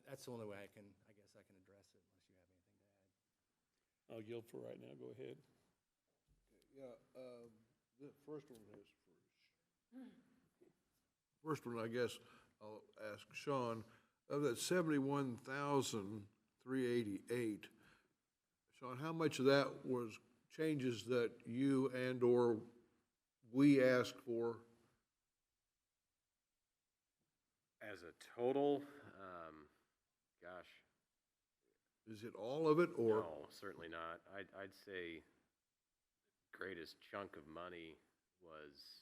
That's the only way I guess I can address it unless you have anything to add. I'll yield for right now, go ahead. Yeah, the first one is first one, I guess I'll ask Sean, of that 71,388, Sean, how much of that was changes that you and/or we asked for? As a total, gosh, Is it all of it, or? no, certainly not. I'd say the greatest chunk of money was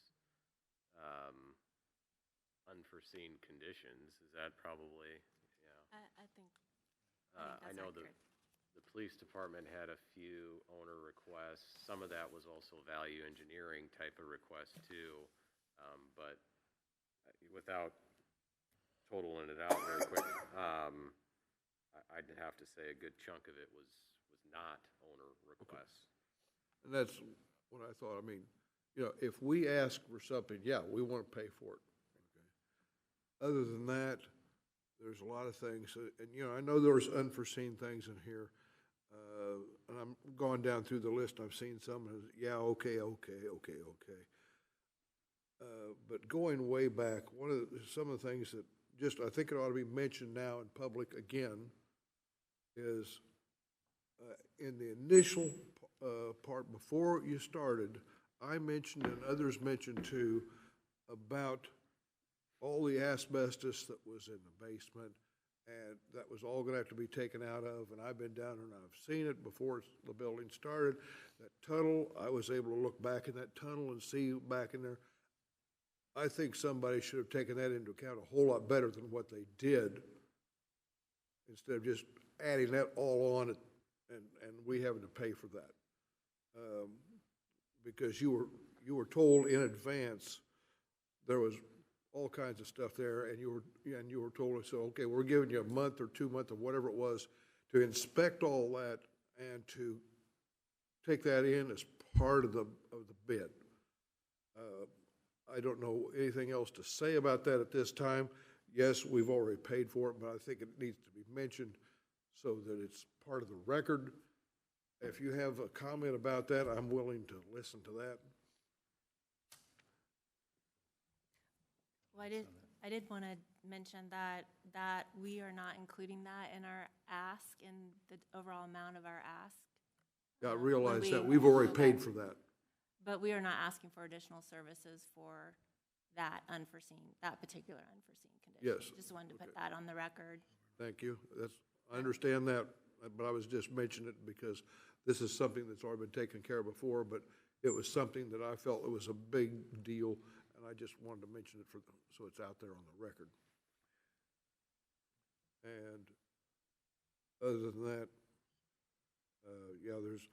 unforeseen conditions. Is that probably, yeah. I think I that's know accurate. the police department had a few owner requests. Some of that was also value engineering type of requests too. But without totaling it out very quick, I'd have to say a good chunk of it was not owner requests. And that's what I thought. I mean, you know, if we ask for something, yeah, we want to pay for it. Okay. Other than that, there's a lot of things, and you know, I know there's unforeseen things in here, and I'm going down through the list. I've seen some, and yeah, okay. But going way back, some of the things that just I think it ought to be mentioned now in public again is in the initial part before you started, I mentioned and others mentioned too about all the asbestos that was in the basement, and that was all going to have to be taken out of. And I've been down there and I've seen it before the building started. That tunnel, I was able to look back in that tunnel and see back in there. I think somebody should have taken that into account a whole lot better than what they did, instead of just adding that all on it and we having to pay for that. Because you were told in advance there was all kinds of stuff there, and you were told, so okay, we're giving you a month or 2 months or whatever it was to inspect all that and to take that in as part of the bid. I don't know anything else to say about that at this time. Yes, we've already paid for it, but I think it needs to be mentioned so that it's part of the record. If you have a comment about that, I'm willing to listen to that. Well, I did want to mention that we are not including that in our ask, in the overall amount of our ask. Yeah, I realize that. We've already paid for that. But we are not asking for additional services for that particular unforeseen condition. Yes. Just wanted to put that on the record. Thank you. I understand that, but I was just mentioning it because this is something that's already been taken care of before, but it was something that I felt it was a big deal, and I just wanted to mention it so it's out there on the record. And other than that, yeah, there's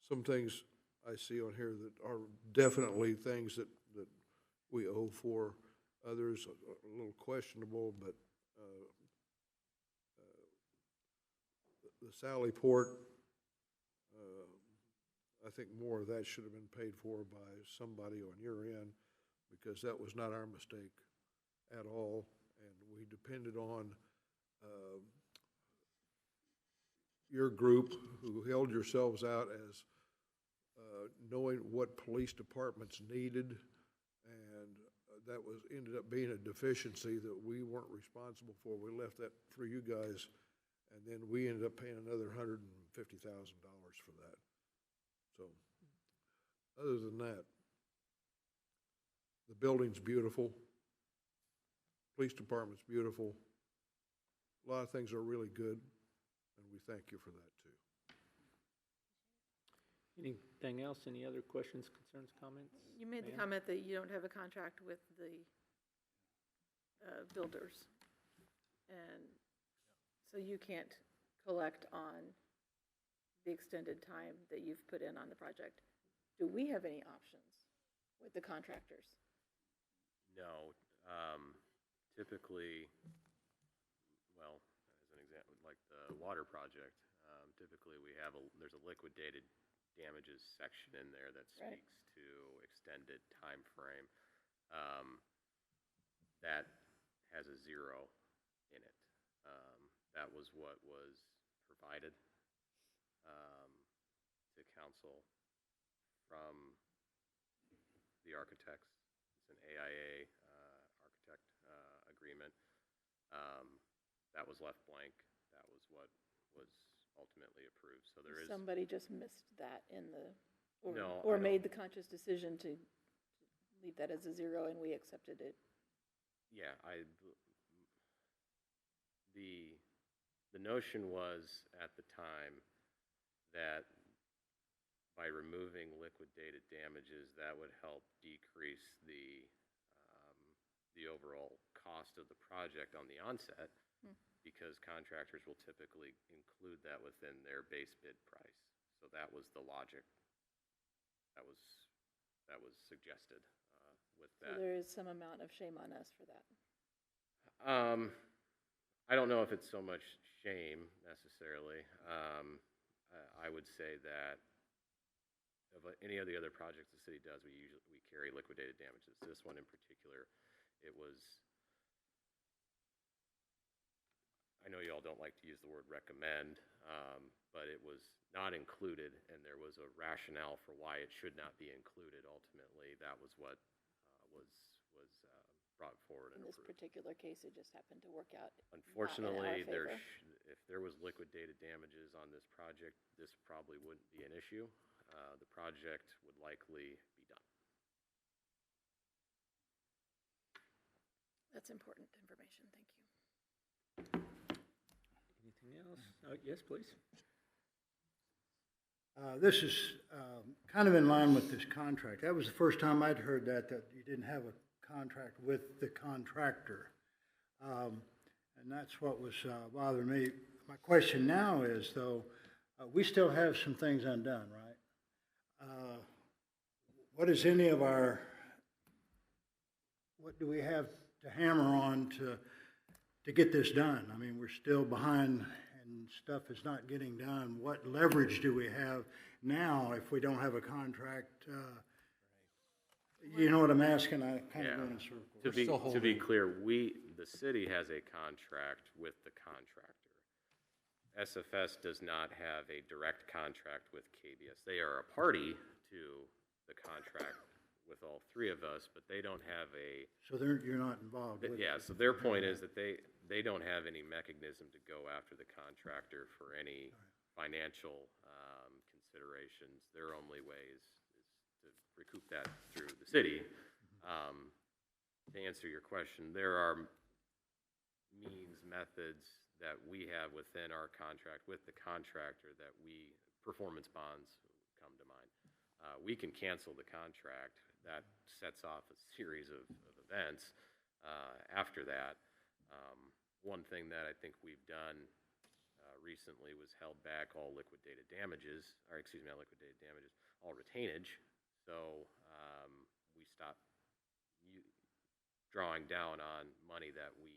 some things I see on here that are definitely things that we owe for. Others are a little questionable, but the Sally Port, I think more of that should have been paid for by somebody on your end, because that was not our mistake at all, and we depended on your group who held yourselves out as knowing what police departments needed, and that ended up being a deficiency that we weren't responsible for. We left that for you guys, and then we ended up paying another $150,000 for that. So, other than that, the building's beautiful, police department's beautiful. A lot of things are really good, and we thank you for that too. Anything else? Any other questions, concerns, comments? You made the Ma'am? comment that you don't have a contract with the builders. And so you can't collect on the extended time that you've put in on the project. Do we have any options with the contractors? No, typically, well, as an example, like the water project, typically there's a liquidated damages section in there that speaks to extended time frame. That has a 0 in it. was what was provided to council from the architects. It's an AIA architect agreement. That was left blank. That was what was ultimately approved. So there is. Somebody just missed that in the, No, or I don't- made the conscious decision to leave that as a 0 and we accepted it. Yeah, the notion was at the time that by removing liquidated damages, that would help decrease the overall cost of the project on the onset, because contractors will typically include that within their base bid price. So that was the logic that was suggested with So that. there is some amount of shame on us for that. I don't know if it's so much shame necessarily. I would say that of any of the other projects the city does, we carry liquidated damages. This one in particular, it was, I know you all don't like to use the word recommend, but it was not included, and there was a rationale for why it should not be included. Ultimately, that was what was brought forward In and this approved. particular case, it just happened to work out. Unfortunately, favor. if there was liquidated damages on this project, this probably wouldn't be an issue. The project would likely be done. That's important information, thank you. Anything else? Yes, please. This is kind of in line with this contract. That was the first time I'd heard that you didn't have a contract with the contractor. And that's what was bothering me. My question now is, though, we still have some things undone, right? What is any of what do we have to hammer on to get this done? I mean, we're still behind and stuff is not getting done. What leverage do we have now if we don't have a contract? You know what I'm asking? I kind of go in a circle. To be clear, the city has a contract with the contractor. SFS does not have a direct contract with KBS. They are a party to the contract with all three of us, but they don't have a. So you're not involved with it? Yeah, so their point is that they don't have any mechanism to go after the contractor for any financial considerations. Their only way is to recoup that through the city. To answer your question, there are means, methods that we have within our contract with the contractor that performance bonds come to mind. We can cancel the contract. That sets off a series of events after that. One thing that I think we've done recently was held back all liquidated damages, or excuse me, not liquidated damages, all retainage. So we stopped drawing down on money that we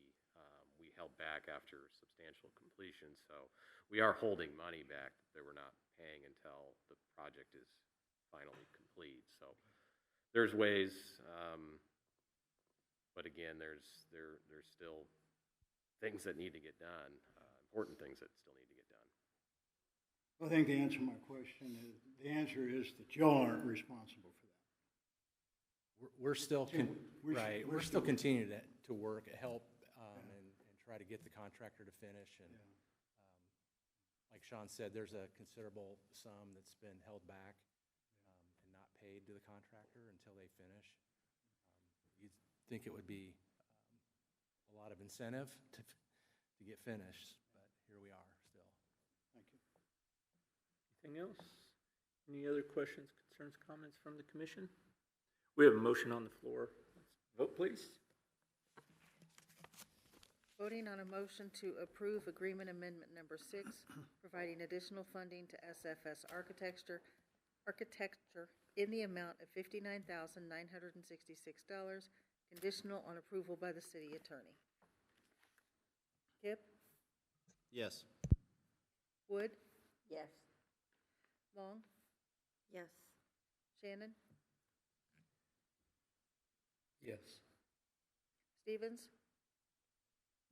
held back after substantial completion. So we are holding money back that we're not paying until the project is finally complete. So there's ways, but again, there's still things that need to get done, important things that still need to get done. I think the answer to my question is, the answer is that y'all aren't responsible for that. We're still, We're right, we're still continuing to work, help, and try to get the contractor to finish. And like Sean said, there's a considerable sum that's been held back and not paid to the contractor until they finish. You'd think it would be a lot of incentive to get finished, but here we are still. Thank you. Anything else? Any other questions, concerns, comments from the commission? We have a motion on the floor. Vote, please. Voting on a motion to approve Agreement Amendment Number 6, providing additional funding to SFS Architecture in the amount of $59,966, conditional on approval by the city attorney. Kip? Yes. Wood? Yes. Long? Yes. Shannon? Yes. Stevens?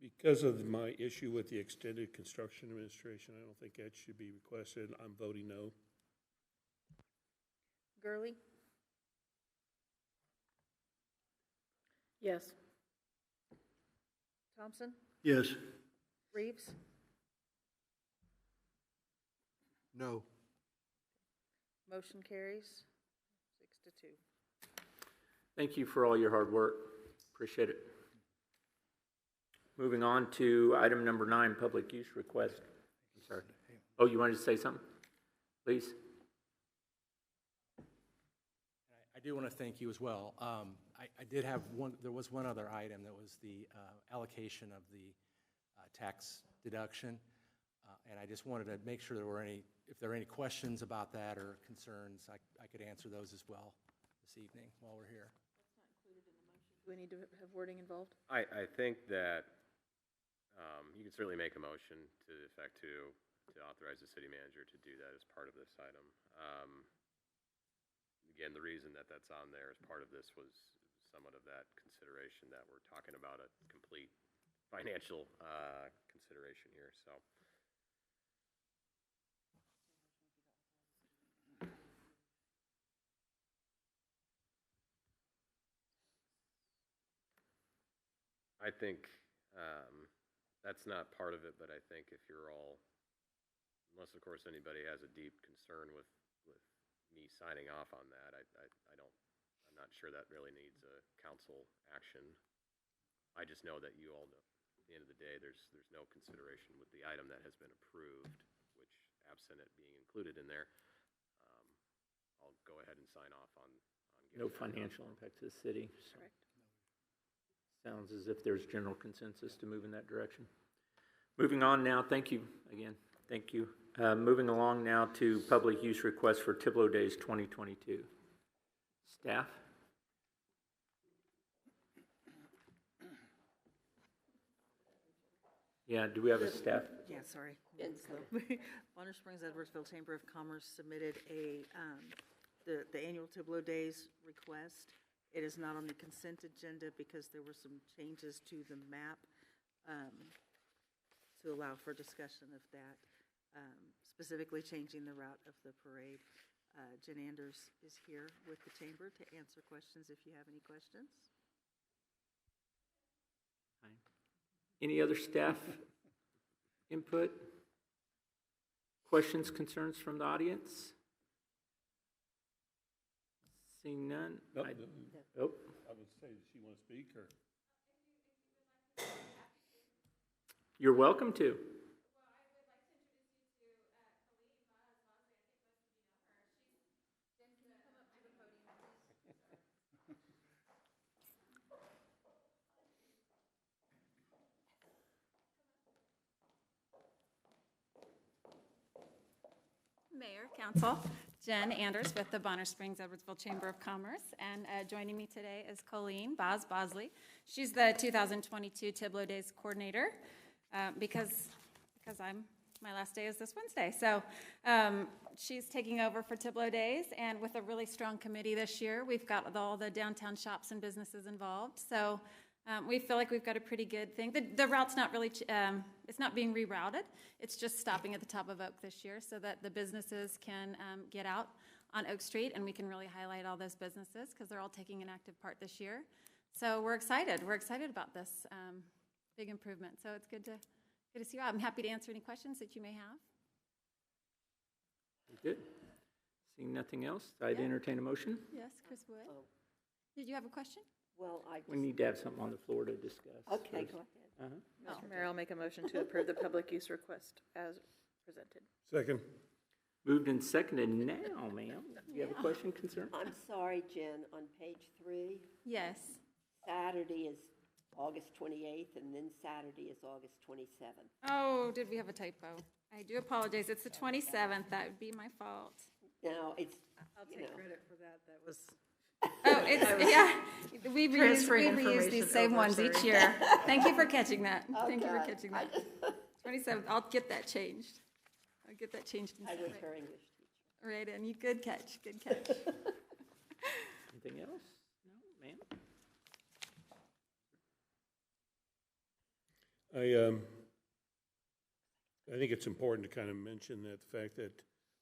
Because of my issue with the extended construction administration, I don't think that should be requested. I'm voting no. Gurley? Yes. Thompson? Yes. Reeves? No. Motion carries 6-2. Thank you for all your hard work. Appreciate it. Moving on to item number 9, public use request. I'm sorry. Oh, you wanted to say something? Please. I do want to thank you as well. I did have there was one other item that was the allocation of the tax deduction. And I just wanted to make sure if there were any questions about that or concerns, I could answer those as well this evening while we're here. Do we need to have wording involved? I think that you can certainly make a motion to the effect to authorize the city manager to do that as part of this item. Again, the reason that that's on there as part of this was somewhat of that consideration that we're talking about a complete financial consideration here, so. I think that's not part of it, but I think if you're all, unless of course anybody has a deep concern with me signing off on that, I'm not sure that really needs a council action. I just know that you all know, at the end of the day, there's no consideration with the item that has been approved, which absent it being included in there, I'll go ahead and sign off on No getting that done. financial impact to the city. So Correct. sounds as if there's general consensus to move in that direction. Moving on now, thank you again. Thank you. Moving along now to public use request for Tiblo Days 2022. Staff? Yeah, do we have a staff? Yeah, sorry. Bonner Springs Edwardsville Chamber of Commerce submitted the annual Tiblo Days request. It is not on the consent agenda because there were some changes to the map to allow for discussion of that, specifically changing the route of the parade. Jen Anders is here with the chamber to answer questions if you have any questions. Any other staff input? Questions, concerns from the audience? Seeing none? No, Oh, I would say, does she want to speak, or? you're welcome to. Mayor, Council, Jen Anders with the Bonner Springs Edwardsville Chamber of Commerce, and joining me today is Colleen Bosley. She's the 2022 Tiblo Days Coordinator because my last day is this Wednesday. So she's taking over for Tiblo Days, and with a really strong committee this year, we've got all the downtown shops and businesses involved. So we feel like we've got a pretty good thing. The route's not really, it's not being rerouted. It's just stopping at the top of Oak this year so that the businesses can get out on Oak Street, and we can really highlight all those businesses because they're all taking an active part this year. So we're excited. We're excited about this big improvement. So it's good to see you. I'm happy to answer any questions that you may have. Good. Seeing nothing else, I'd entertain a motion. Yes, Chris Wood. Did you have a question? Well, We need to have something on the floor to discuss. Okay, first. go ahead. Mr. Mayor, I'll make a motion to approve the public use request as presented. Second. Moved and seconded now, ma'am. Do you have a question, concern? I'm sorry, Jen, on page 3, Yes. Saturday is August 28th, and then Saturday is August 27th. Oh, did we have a typo? I do apologize. It's the 27th. That would be my fault. Now, it's, I'll you take know, credit for that. That was. Oh, it's, yeah, we reuse transferring these information same over, ones sorry. each year. Thank you for catching that. Thank you for Okay, catching I that. 27th, I'll get that changed. I'll get that changed. I was her English teacher. Right, and you, good catch, good catch. Anything else? No, ma'am? I think it's important to kind of mention that the fact that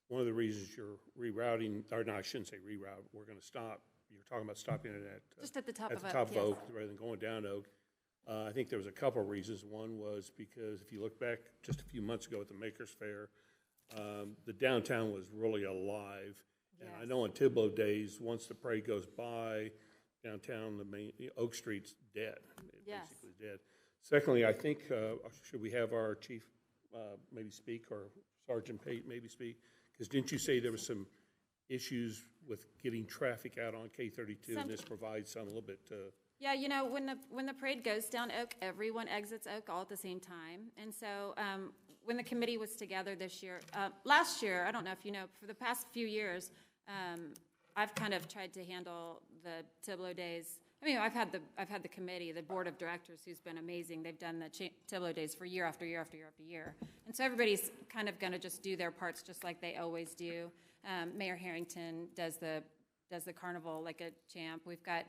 one of the reasons you're rerouting, or no, I shouldn't say reroute, we're gonna stop, you're talking about stopping it at. Just at the top At of the Oak, top of yes. Oak, rather than going down Oak. I think there was a couple of reasons. One was because if you look back just a few months ago at the Makers Fair, the downtown was really alive. And I know on Tiblo days, once the parade goes by, downtown, the main, Oak Street's dead. Yes. Basically dead. Secondly, I think, should we have our chief maybe speak, or Sergeant Pate maybe speak? Because didn't you say there was some issues with getting traffic out on K-32, and this provides some a little bit, Yeah, you know, when the parade goes down Oak, everyone exits Oak all at the same time. And so when the committee was together this year, last year, I don't know if you know, for the past few years, I've kind of tried to handle the Tiblo days. I mean, I've had the committee, the board of directors, who's been amazing. They've done the Tiblo days for year after year after year after year. And so everybody's kind of going to just do their parts just like they always do. Mayor Harrington does the carnival like a champ. We've got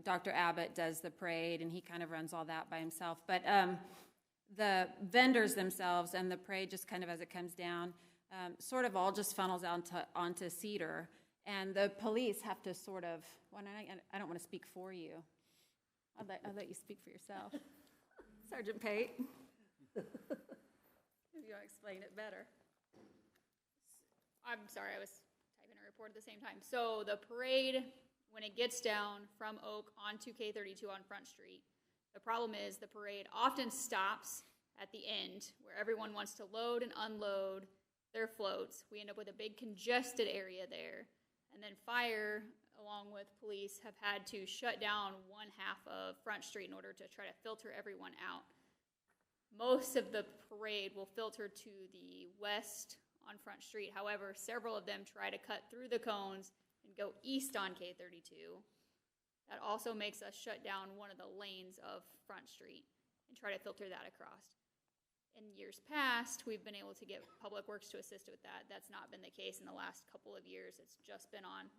Dr. Abbott does the parade, and he kind of runs all that by himself. But the vendors themselves and the parade, just kind of as it comes down, sort of all just funnels out onto Cedar. And the police have to sort of, well, I don't want to speak for you. I'll let you speak for yourself. Sergeant Pate. If you want to explain it better. I'm sorry, I was typing a report at the same time. So the parade, when it gets down from Oak onto K-32 on Front Street, the problem is the parade often stops at the end where everyone wants to load and unload their floats. We end up with a big congested area there. And then fire, along with police, have had to shut down one half of Front Street in order to try to filter everyone out. Most of the parade will filter to the west on Front Street. However, several of them try to cut through the cones and go east on K-32. That also makes us shut down one of the lanes of Front Street and try to filter that across. In years past, we've been able to get Public Works to assist with that. That's not been the case in the last couple of years. It's just been on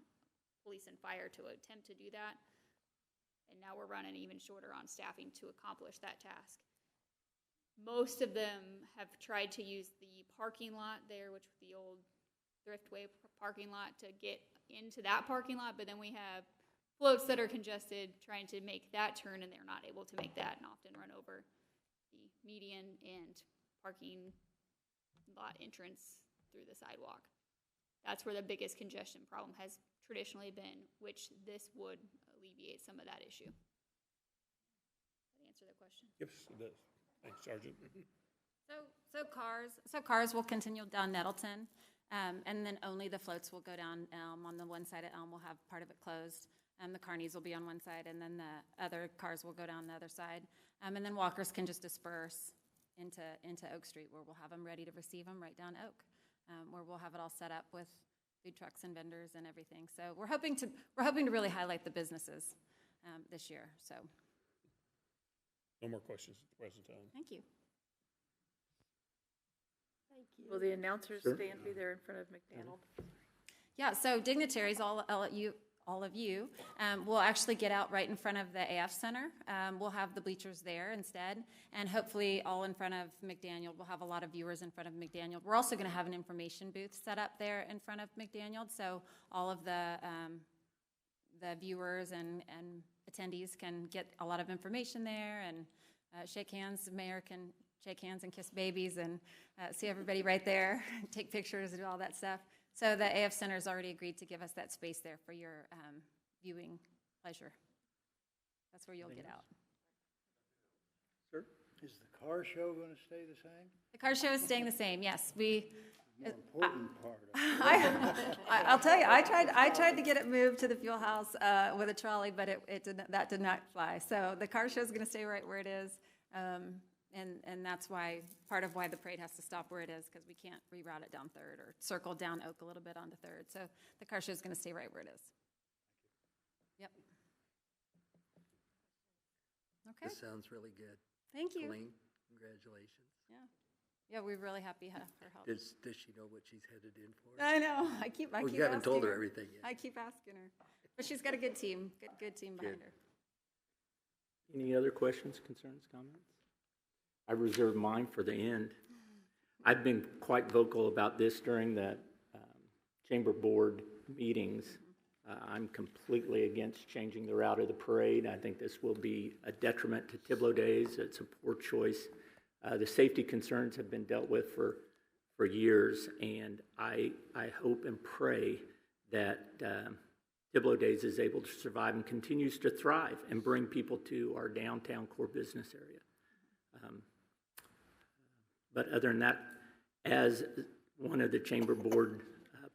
police and fire to attempt to do that. And now we're running even shorter on staffing to accomplish that task. Most of them have tried to use the parking lot there, which the old Thriftway parking lot, to get into that parking lot, but then we have floats that are congested trying to make that turn, and they're not able to make that and often run over the median and parking lot entrance through the sidewalk. That's where the biggest congestion problem has traditionally been, which this would alleviate some of that issue. Does that answer the question? yes, it does. Thanks, Sergeant. So cars will continue down Nettleton, and then only the floats will go down Elm. On the one side of Elm, we'll have part of it closed. The carnies will be on one side, and then the other cars will go down the other side. And then walkers can just disperse into Oak Street, where we'll have them ready to receive them right down Oak, where we'll have it all set up with food trucks and vendors and everything. So we're hoping to really highlight the businesses this year. So No more questions at the present time. thank you. Thank you. Will the announcers stand be there in front of McDaniel? Yeah, so dignitaries, all of you, will actually get out right in front of the AF Center. We'll have the bleachers there instead, and hopefully all in front of McDaniel. We'll have a lot of viewers in front of McDaniel. We're also going to have an information booth set up there in front of McDaniel, so all of the viewers and attendees can get a lot of information there and shake hands. The mayor can shake hands and kiss babies and see everybody right there, take pictures and do all that stuff. So the AF Center has already agreed to give us that space there for your viewing pleasure. That's where you'll get out. Is the car show going to stay the same? The car show is staying the same, yes. More important part of it. I'll tell you, I tried to get it moved to the fuel house with a trolley, but that did not fly. So the car show is going to stay right where it is. And that's part of why the parade has to stop where it is, because we can't reroute it down 3rd or circle down Oak a little bit onto 3rd. So the car show is going to stay right where it is. Yep. Okay. This sounds really good. Thank you. Colleen, congratulations. Yeah, we're really happy for her help. Does she know what she's headed in for? I know. I keep We haven't told asking her everything yet. I keep asking her. But she's got a good team, good team behind her. Any other questions, concerns, comments? I reserve mine for the end. I've been quite vocal about this during the Chamber Board meetings. I'm completely against changing the route of the parade. I think this will be a detriment to Tiblo Days. It's a poor choice. The safety concerns have been dealt with for years, and I hope and pray that Tiblo Days is able to survive and continues to thrive and bring people to our downtown core business area. But other than that, as one of the Chamber Board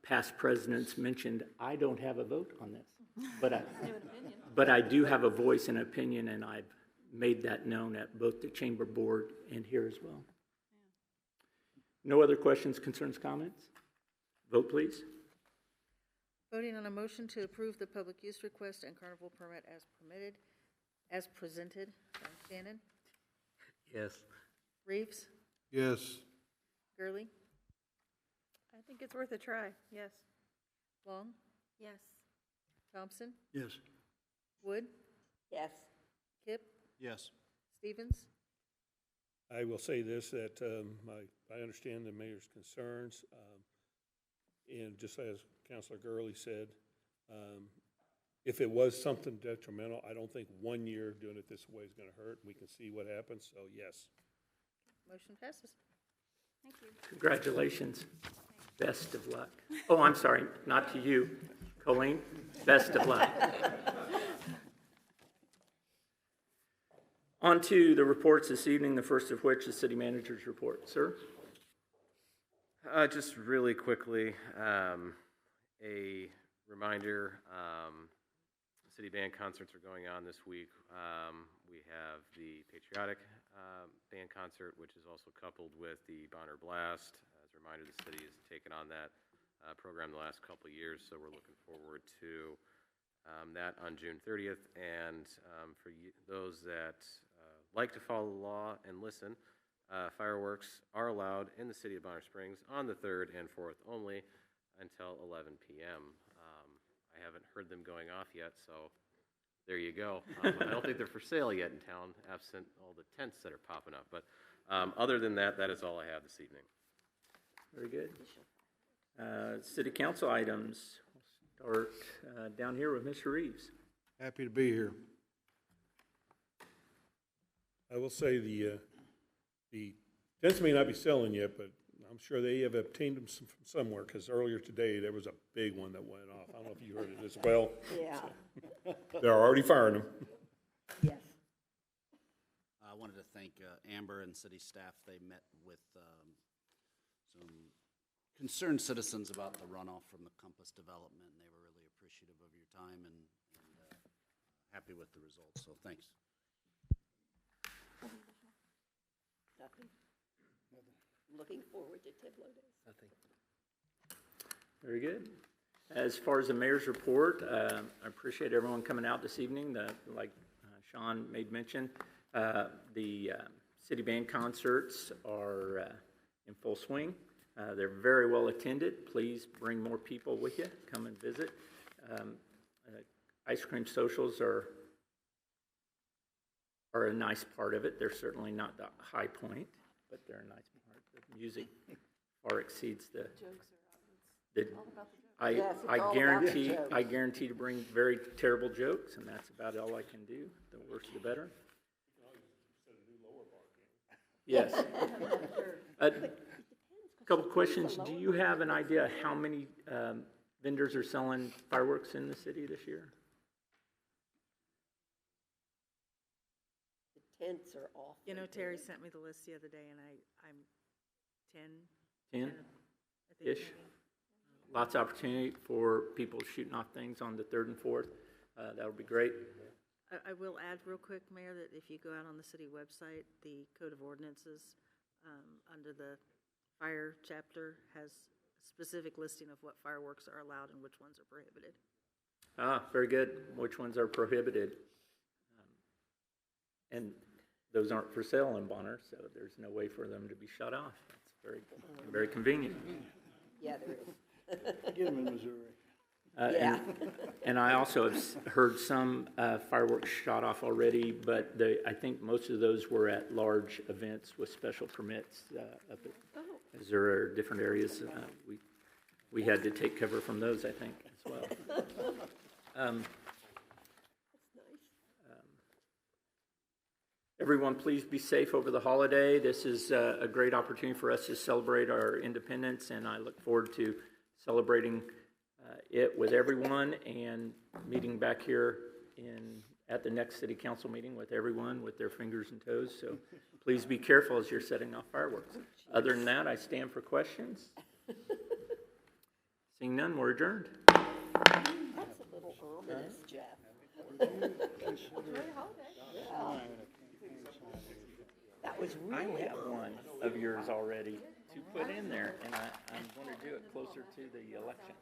past presidents mentioned, I don't have a vote on this. But I do have a voice and opinion, and I've made that known at both the Chamber Board and here as well. No other questions, concerns, comments? Vote, please. Voting on a motion to approve the public use request and carnival permit as presented. Shannon? Yes. Reeves? Yes. Gurley? I think it's worth a try, yes. Long? Yes. Thompson? Yes. Wood? Yes. Kip? Yes. Stevens? I will say this, that I understand the mayor's concerns, and just as Councilor Gurley said, if it was something detrimental, I don't think 1 year doing it this way is going to hurt. We can see what happens, so yes. Motion passes. Thank you. Congratulations. Best of luck. Oh, I'm sorry, not to you, Colleen. Best of luck. On to the reports this evening, the first of which is City Manager's report. Sir? Just really quickly, a reminder, city band concerts are going on this week. We have the Patriotic band concert, which is also coupled with the Bonner Blast. As a reminder, the city has taken on that program the last couple of years, so we're looking forward to that on June 30th. And for those that like to follow the law and listen, fireworks are allowed in the city of Bonner Springs on the 3rd and 4th only until 11 p.m. I haven't heard them going off yet, so there you go. I don't think they're for sale yet in town, absent all the tents that are popping up. But other than that, that is all I have this evening. Very good. City Council items. We'll start down here with Mr. Reeves. Happy to be here. I will say the tents may not be selling yet, but I'm sure they have obtained them from somewhere, because earlier today there was a big one that went off. I don't know if you heard it as well. Yeah. They're already firing them. Yes. I wanted to thank Amber and city staff. They met with some concerned citizens about the runoff from the Compass development, and they were really appreciative of your time and happy with the results, so thanks. Nothing. Looking forward to Tiblo Days. Nothing. Very good. As far as the mayor's report, I appreciate everyone coming out this evening. Like Sean made mention, the city band concerts are in full swing. They're very well attended. Please bring more people with you. Come and visit. Ice cream socials are a nice part of it. They're certainly not the high point, but they're a nice part. The music far exceeds the. I guarantee to bring very terrible jokes, and that's about all I can do. The worse, the better. Yes. A couple questions. Do you have an idea how many vendors are selling fireworks in the city this year? The tents are off. You know, Terry sent me the list the other day, and I'm 10. 10-ish? maybe. Lots of opportunity for people shooting off things on the 3rd and 4th. That would be great. I will add real quick, Mayor, that if you go out on the city website, the Code of Ordinances, under the fire chapter, has a specific listing of what fireworks are allowed and which ones are prohibited. Very good. Which ones are prohibited? And those aren't for sale in Bonner, so there's no way for them to be shut off. That's very, very convenient. Yeah, there is. Get them in Missouri. Yeah. And I also have heard some fireworks shot off already, but I think most of those were at large events with special permits up at, as there are different areas. We had to take cover from those, I think, as well. Everyone, please be safe over the holiday. This is a great opportunity for us to celebrate our independence, and I look forward to celebrating it with everyone and meeting back here at the next city council meeting with everyone with their fingers and toes. So please be careful as you're setting off fireworks. Other than that, I stand for questions. Seeing none, we're adjourned. That's a little ominous, Jeff. Yeah. That was I really have one of yours already to put in there, and I'm going to do it closer to the election.